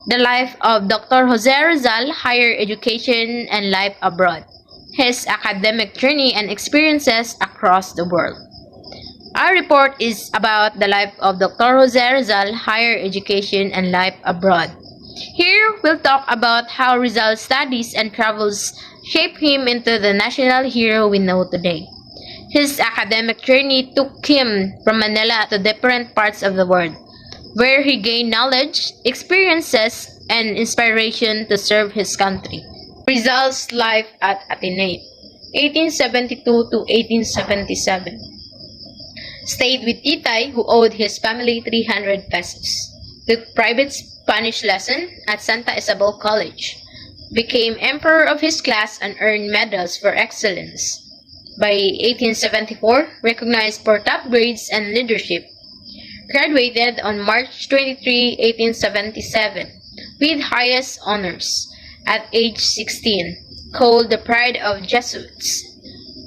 The life of Dr. Jose Rizal, higher education and life abroad. His academic journey and experiences across the world. Our report is about the life of Dr. Jose Rizal, higher education and life abroad. Here, we'll talk about how Rizal's studies and travels shaped him into the national hero we know today. His academic journey took him from Manila to different parts of the world, where he gained knowledge, experiences, and inspiration to serve his country. Rizal's life at Ateneo, 1872 to 1877. Stayed with Titay, who owed his family 300 pesos. Took private Spanish lesson at Santa Isabel College. Became emperor of his class and earned medals for excellence. By 1874, recognized for top grades and leadership. Graduated on March 23, 1877, with highest honors at age 16, called the Pride of Jesuits.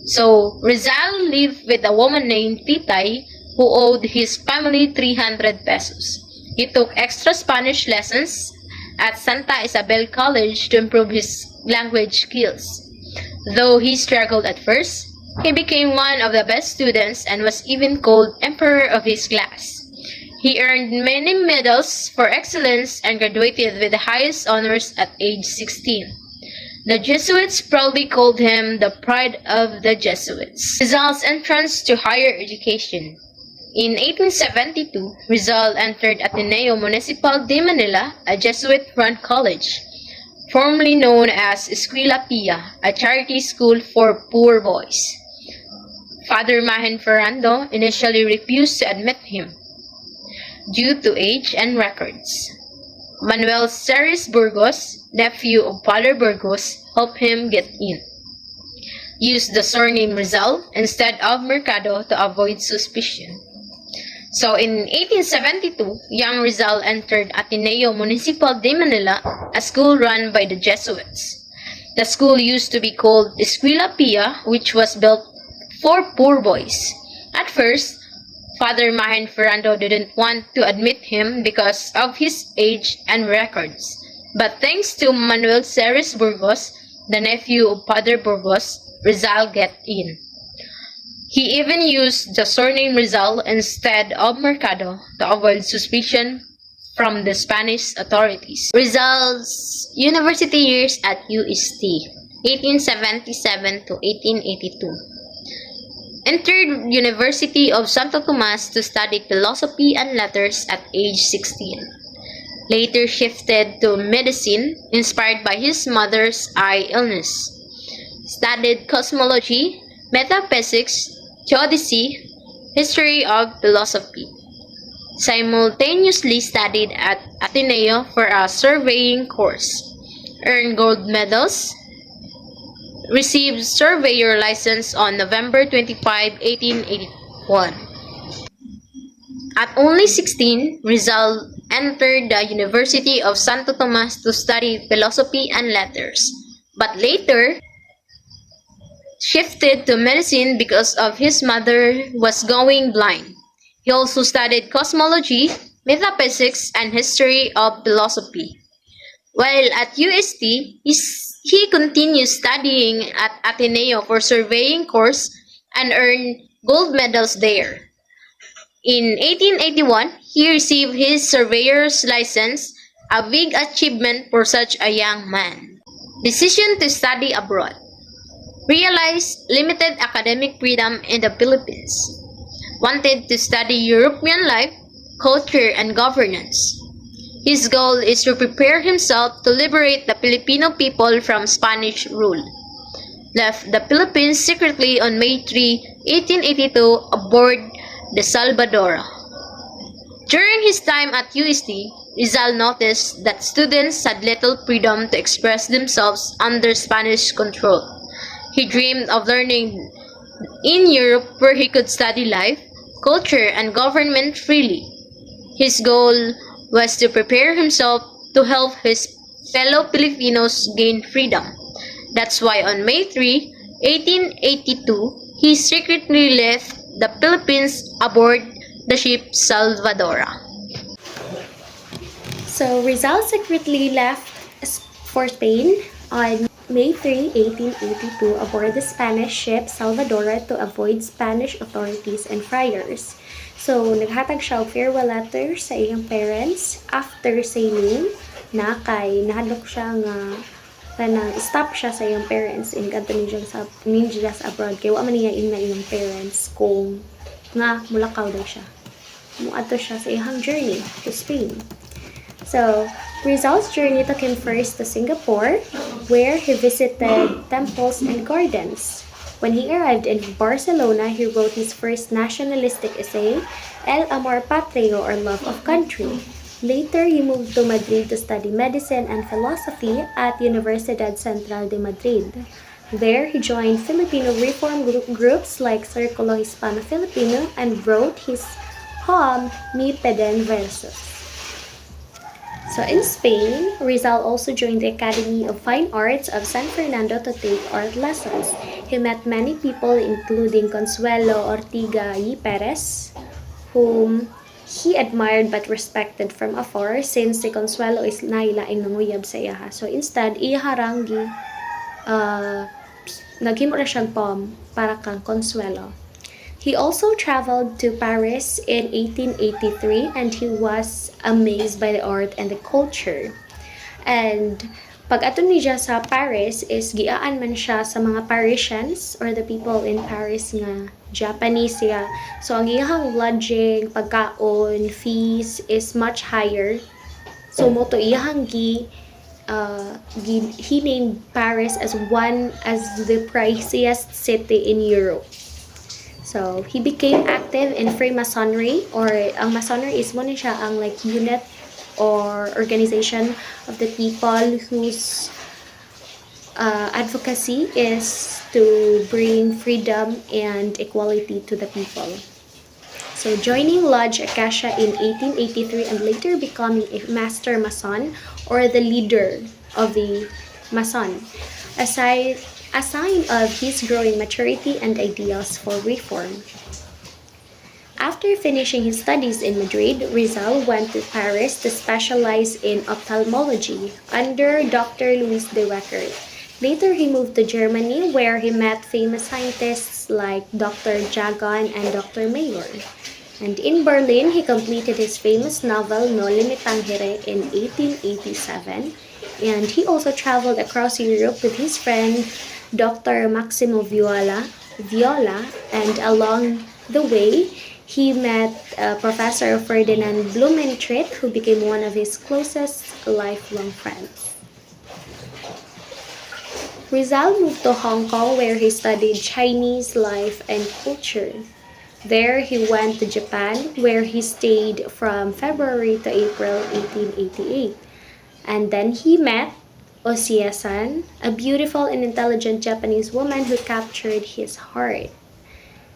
So, Rizal lived with a woman named Titay who owed his family 300 pesos. He took extra Spanish lessons at Santa Isabel College to improve his language skills. Though he struggled at first, he became one of the best students and was even called emperor of his class. He earned many medals for excellence and graduated with the highest honors at age 16. The Jesuits proudly called him the Pride of the Jesuits. Rizal's entrance to higher education. In 1872, Rizal entered Ateneo Municipal de Manila, a Jesuit-run college, formerly known as Escuela Pia, a charity school for poor boys. Father Mahen Ferrando initially refused to admit him due to age and records. Manuel Ceres Burgos, nephew of Father Burgos, helped him get in. Used the surname Rizal instead of Mercado to avoid suspicion. So in 1872, young Rizal entered Ateneo Municipal de Manila, a school run by the Jesuits. The school used to be called Escuela Pia, which was built for poor boys. At first, Father Mahen Ferrando didn't want to admit him because of his age and records. But thanks to Manuel Ceres Burgos, the nephew of Father Burgos, Rizal get in. He even used the surname Rizal instead of Mercado to avoid suspicion from the Spanish authorities. Rizal's university years at UST, 1877 to 1882. Entered University of Santo Tomas to study philosophy and letters at age 16. Later shifted to medicine, inspired by his mother's eye illness. Studied cosmology, metaphysics, theodicy, history of philosophy. Simultaneously studied at Ateneo for a surveying course. Earned gold medals. Received surveyor license on November 25, 1881. At only 16, Rizal entered the University of Santo Tomas to study philosophy and letters, but later shifted to medicine because of his mother was going blind. He also studied cosmology, metaphysics, and history of philosophy. While at UST, he continued studying at Ateneo for surveying course and earned gold medals there. In 1881, he received his surveyor's license, a big achievement for such a young man. Decision to study abroad. Realized limited academic freedom in the Philippines. Wanted to study European life, culture, and governance. His goal is to prepare himself to liberate the Filipino people from Spanish rule. Left the Philippines secretly on May 3, 1882 aboard the Salvadora. During his time at UST, Rizal noticed that students had little freedom to express themselves under Spanish control. He dreamed of learning in Europe where he could study life, culture, and government freely. His goal was to prepare himself to help his fellow Filipinos gain freedom. That's why on May 3, 1882, he secretly left the Philippines aboard the ship Salvadora. So Rizal secretly left for Spain on May 3, 1882 aboard the Spanish ship Salvadora to avoid Spanish authorities and friars. So naghatag siya og farewell letter sa iyang parents after sailing na kay nahadlok siya nga kanang stop siya sa iyang parents in kadto ninja sa abroad kay wa man niya ing na iyang parents kung nga mulakaw daw siya. Muadto siya sa iyang journey to Spain. So, Rizal's journey took him first to Singapore, where he visited temples and gardens. When he arrived in Barcelona, he wrote his first nationalistic essay, El Amor Patrio, or Love of Country. Later, he moved to Madrid to study medicine and philosophy at Universidad Central de Madrid. There, he joined Filipino reform groups like Circulo Hispano-Filipino and wrote his poem Mi Peden Versos. So in Spain, Rizal also joined the Academy of Fine Arts of San Fernando to take art lessons. He met many people including Consuelo Ortiga y Perez, whom he admired but respected from afar since si Consuelo is nailaing nanguyab sa iya. So instead, iya harangi naghimo ra siyang poem para kang Consuelo. He also traveled to Paris in 1883 and he was amazed by the art and the culture. And pag ato niya sa Paris is giaan man siya sa mga Parisians or the people in Paris nga Japanese siya. So ang iyang lodging, pagkaon, fees is much higher. So mo to iyang he named Paris as the priciest city in Europe. So, he became active in Freemasonry, or ang Masonry is mo siya ang like unit or organization of the people whose advocacy is to bring freedom and equality to the people. So, joining Lodge Acacia in 1883 and later becoming a Master Mason or the leader of the Mason. A sign of his growing maturity and ideals for reform. After finishing his studies in Madrid, Rizal went to Paris to specialize in ophthalmology under Dr. Louis de Wecker. Later, he moved to Germany where he met famous scientists like Dr. Jagan and Dr. Mayor. And in Berlin, he completed his famous novel Noli Me Tangere in 1887. And he also traveled across Europe with his friend Dr. Maximo Viola, and along the way, he met Professor Ferdinand Blumentritt, who became one of his closest lifelong friends. Rizal moved to Hong Kong where he studied Chinese life and culture. There, he went to Japan where he stayed from February to April 1888. And then he met Osia-san, a beautiful and intelligent Japanese woman who captured his heart.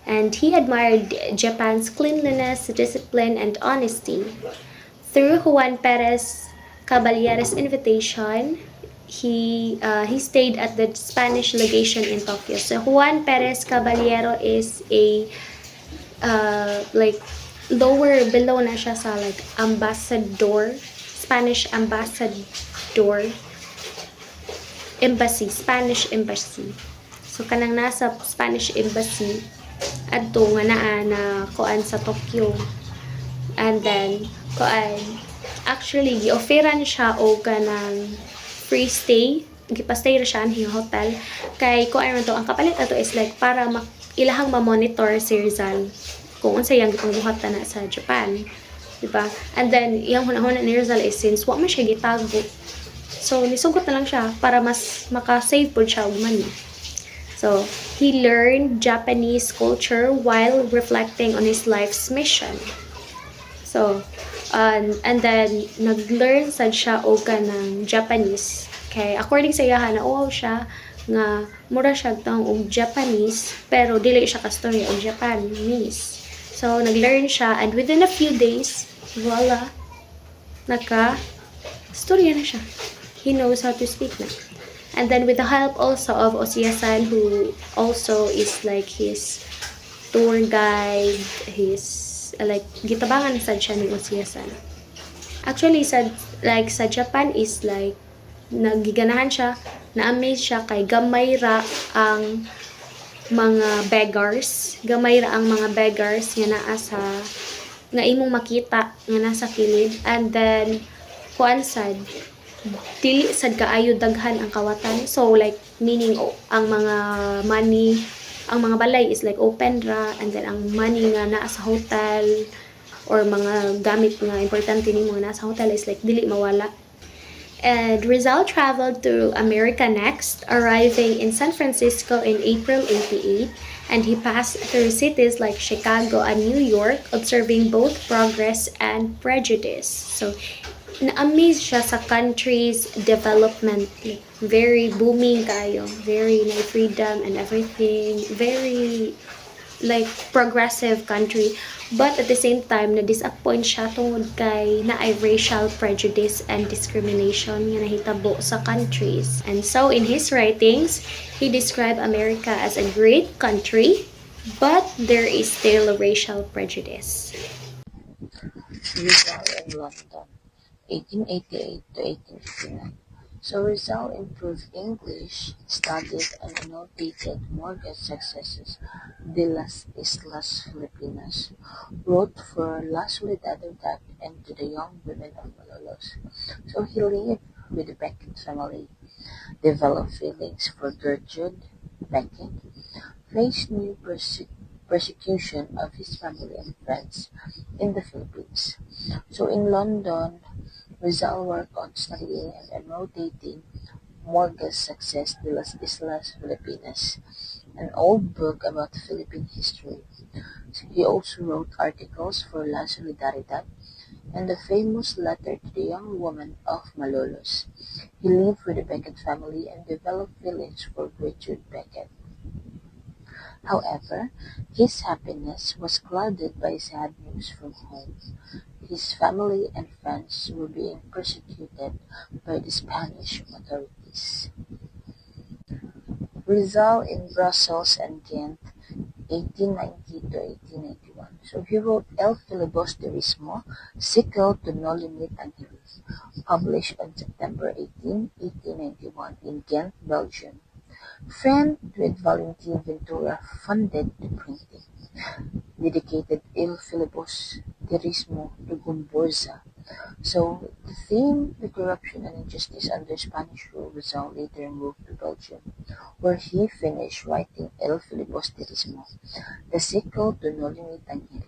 And he admired Japan's cleanliness, discipline, and honesty. Through Juan Perez Caballero's invitation, he stayed at the Spanish legation in Tokyo. So Juan Perez Caballero is a like below na siya sa like ambassador, Spanish ambassador, embassy, Spanish embassy. So kanang nasa Spanish embassy adto nga naa na kuan sa Tokyo. And then kuan actually gi-offeran siya og kanang free stay, gipastay ra siya ang hotel kay kuan man to ang kapalit ato is like para ilahang ma-monitor si Rizal kung unsa yang gipangbuhat na sa Japan, diba? And then iyang hunahuna ni Rizal is since wa man siya gitago, so nisugot na lang siya para mas maka-save po siya og money. So he learned Japanese culture while reflecting on his life's mission. So and then nag-learn sad siya og kanang Japanese kay according sa iya nauaw siya nga mura siya taong og Japanese pero dili siya kastorya og Japanese. So nag-learn siya and within a few days, voila, storya na siya. He knows how to speak na. And then with the help also of Osia-san, who also is like his tour guide, his like gitabangan sad siya ni Osia-san. Actually sad Like sa Japan is like nagiganahan siya, na-amaze siya kay gamay ra ang mga beggars, gamay ra ang mga beggars nga naa sa nga imong makita nga nasa kilid, and then kuan sad dili sad kaayo daghan ang kawatan, so like meaning ang mga money, ang mga balay is like open ra, and then ang money nga naa sa hotel or mga gamit nga importante nimo nga nasa hotel is like dili mawala. And Rizal traveled to America next, arriving in San Francisco in April 88, and he passed through cities like Chicago and New York, observing both progress and prejudice. So, na-amaze siya sa country's development. Like, very booming kayo, very na freedom and everything, very like progressive country, but at the same time na disappoint siya tungod kay naay racial prejudice and discrimination nga nahitabo sa countries. And so in his writings, he described America as a great country, but there is still racial prejudice. Rizal in London, 1888 to 1889. So Rizal improved English, studied and annotated mortgage successes de las Islas Filipinas, wrote for La Solidaridad and to the young women of Malolos. So he lived with the Beckett family, developed feelings for Gertrude Beckett, faced new persecution of his family and friends in the Philippines. So in London, Rizal worked on studying and annotating Morga's Success de las Islas Filipinas, an old book about Philippine history. He also wrote articles for La Solidaridad and the famous letter to the young woman of Malolos. He lived with the Beckett family and developed feelings for Richard Beckett. However, his happiness was clouded by sad news from home. His family and friends were being persecuted by the Spanish authorities. Rizal in Brussels and Ghent, 1890 to 1891. So he wrote El Filibusterismo, sequel to No Limit Angelis, published on September 18, 1891 in Ghent, Belgium. Friend with Valentin Ventura funded the printing, dedicated Il Filibusterismo to Gumburza. So the theme, the corruption and injustice under Spanish rule, Rizal later moved to Belgium, where he finished writing El Filibusterismo, the sequel to No Limit Angeli.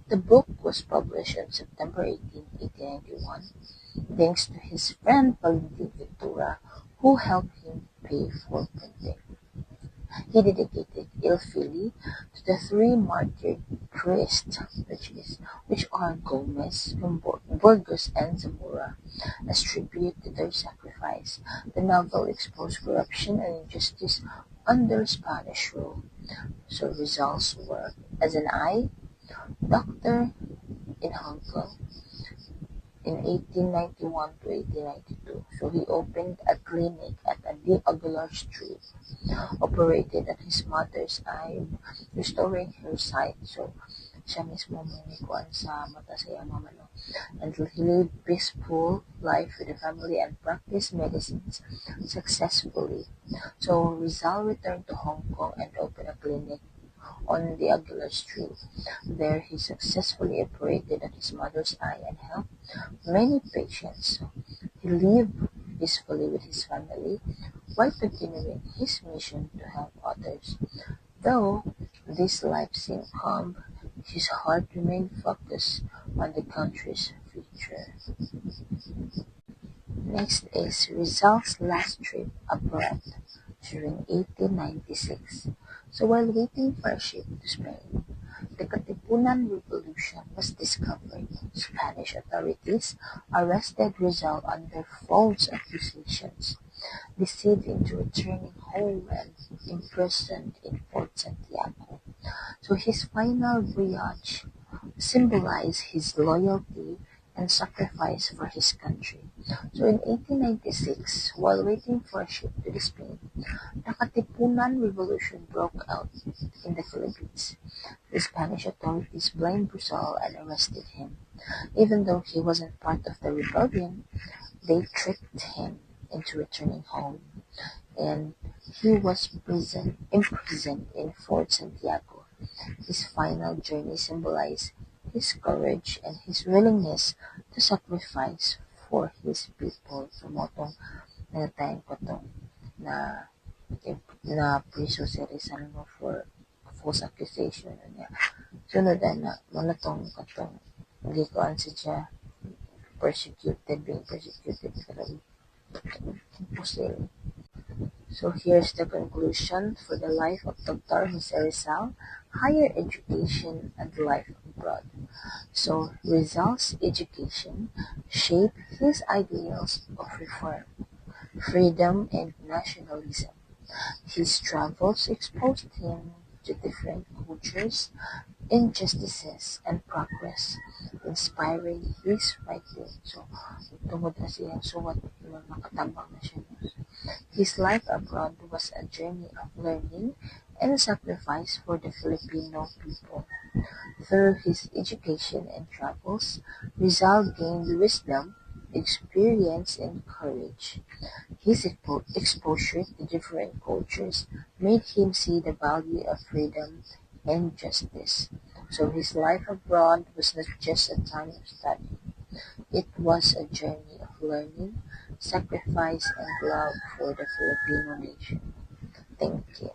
The book was published on September 18, 1891, thanks to his friend Valentin Ventura, who helped him pay for printing. He dedicated Il Fili to the three martyred priests, which are Gomez, Burgos, and Zamora, as tribute to their sacrifice. The novel exposed corruption and injustice under Spanish rule. So Rizal's work as an eye doctor in Hong Kong in 1891 to 1892. So he opened a clinic at Adi Aguilar Street, operated at his mother's eye, restoring her sight. So siya mismo may kuan sa mata sa iyang mama, no? And he lived peaceful life with the family and practiced medicines successfully. So Rizal returned to Hong Kong and opened a clinic on the Aguilar Street. There he successfully operated at his mother's eye and helped many patients. He lived peacefully with his family while continuing his mission to help others. Though this life seemed calm, his heart remained focused on the country's future. Next is Rizal's last trip abroad during 1896. So while waiting for a ship to Spain, the Katipunan Revolution was discovered. Spanish authorities arrested Rizal under false accusations, deceived into returning home and imprisoned in Fort Santiago. So his final voyage symbolized his loyalty and sacrifice for his country. So in 1896, while waiting for a ship to Spain, the Katipunan Revolution broke out in the Philippines. The Spanish authorities blamed Rizal and arrested him. Even though he wasn't part of the rebellion, they tricked him into returning home, and he was imprisoned in Fort Santiago. His final journey symbolized his courage and his willingness to sacrifice for his people. So motong nanatayan ko to na priso si Rizal mo for false accusation niya. Sunod na muna tong katong gikuan siya being persecuted pero imposible. So here's the conclusion for the life of Dr. Jose Rizal, higher education and life abroad. So Rizal's education shaped his ideals of reform, freedom, and nationalism. His travels exposed him to different cultures, injustices, and progress, inspiring his writing. So, tungod na siyang suwat, nakatabang na siya. His life abroad was a journey of learning and sacrifice for the Filipino people. Through his education and travels, Rizal gained wisdom, experience, and courage. His exposure to different cultures made him see the value of freedom and justice. So his life abroad was not just a time of study. It was a journey of learning, sacrifice, and love for the Filipino nation. Thank you.